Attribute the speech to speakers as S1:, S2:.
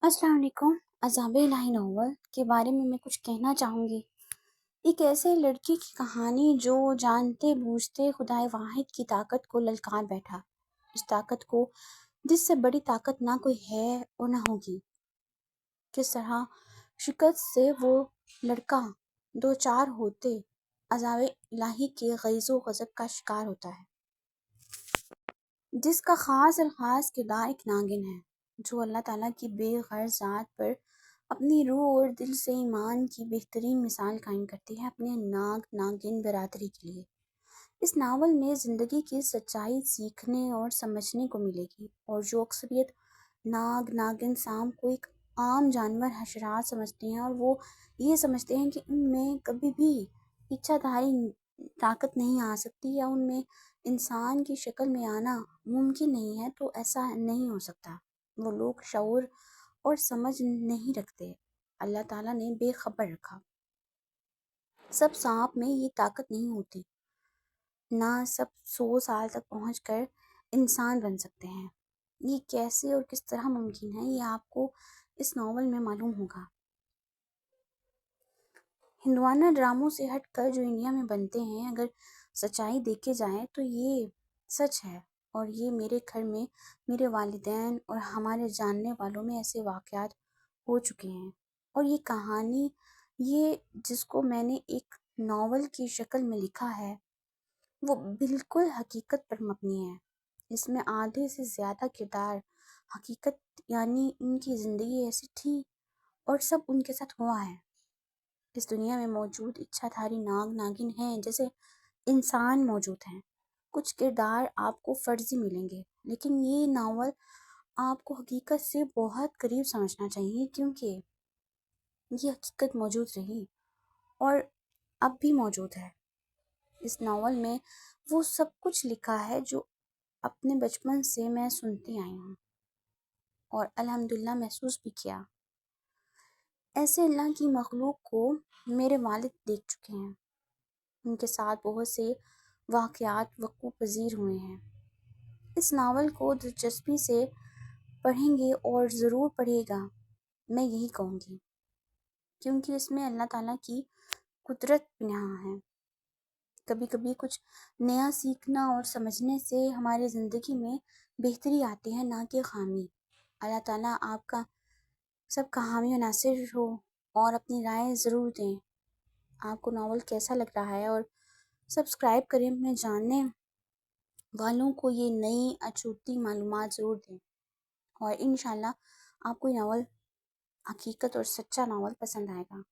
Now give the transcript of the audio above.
S1: अस्सलाम वालेकुम। अज़ाब इलाही नॉवल के बारे में मैं कुछ कहना चाहूँगी। एक ऐसे लड़के की कहानी जो जानते बूझते खुदाए वाहिद की ताकत को ललकार बैठा, उस ताकत को जिससे बड़ी ताकत ना कोई है और ना होगी। किस तरह शिकस्त से वो लड़का दो चार होते अज़ाब इलाही के गैज़ो गज़ब का शिकार होता है, जिसका ख़ास अलखास किरदार एक नागिन है जो अल्लाह ताला की बेग़र्ज़ ज़ात पर अपनी रूह और दिल से ईमान की बेहतरीन मिसाल कायम करती है अपने नागिन बरादरी के लिए। इस नावल में ज़िंदगी की सच्चाई सीखने और समझने को मिलेगी, और जो अक्सरियत नागिन सांप को एक आम जानवर हशरात समझते हैं और वो ये समझते हैं कि उनमें कभी भी इच्छाधारी ताकत नहीं आ सकती या उनमें इंसान की शक्ल में आना मुमकिन नहीं है, तो ऐसा नहीं हो सकता। वो लोग शऊर और समझ नहीं रखते। अल्लाह ताला ने बेखबर रखा। सब सांप में ये ताकत नहीं होती, ना सब 100 साल तक पहुंचकर इंसान बन सकते हैं। ये कैसे और किस तरह मुमकिन है, ये आपको इस नावल में मालूम होगा। हिंदुआना ड्रामों से हटकर जो इंडिया में बनते हैं, अगर सच्चाई देखे जाए तो ये सच है, और ये मेरे घर में मेरे वालिदैन और हमारे जानने वालों में ऐसे वाक़यात हो चुके हैं। और ये कहानी, ये जिसको मैंने एक नावल की शक्ल में लिखा है, वो बिल्कुल हकीकत पर मबनी है। इसमें आधे से ज़्यादा किरदार हकीकत, यानी उनकी ज़िंदगी ऐसी थी और सब उनके साथ हुआ है। इस दुनिया में मौजूद इच्छाधारी नागिन हैं जैसे इंसान मौजूद हैं। कुछ किरदार आपको फर्जी मिलेंगे, लेकिन ये नावल आपको हकीकत से बहुत करीब समझना चाहिए, क्योंकि ये हकीकत मौजूद रही और अब भी मौजूद है। इस नावल में वो सब कुछ लिखा है जो अपने बचपन से मैं सुनती आई हूँ और अल्हम्दुलिल्लाह महसूस भी किया। ऐसे अल्लाह की मखलूक को मेरे वालिद देख चुके हैं। उनके साथ बहुत से वाक़यात वक़्फ़ पज़ीर हुए हैं। इस नावल को दिलचस्पी से पढ़ेंगे और ज़रूर पढ़िएगा, मैं यही कहूँगी, क्योंकि इसमें अल्लाह ताला की कुदरत यहाँ है। कभी कभी कुछ नया सीखना और समझने से हमारी ज़िंदगी में बेहतरी आती है, ना कि खामी। अल्लाह ताला आपका सब हामी और नासिर हो, और अपनी राय ज़रूर दें। आपको नावल कैसा लग रहा है, और सब्सक्राइब करें, अपने जानने वालों को ये नई अछूती मालूमात ज़रूर दें, और इंशाल्लाह आपको ये नावल हकीकत और सच्चा नावल पसंद आएगा।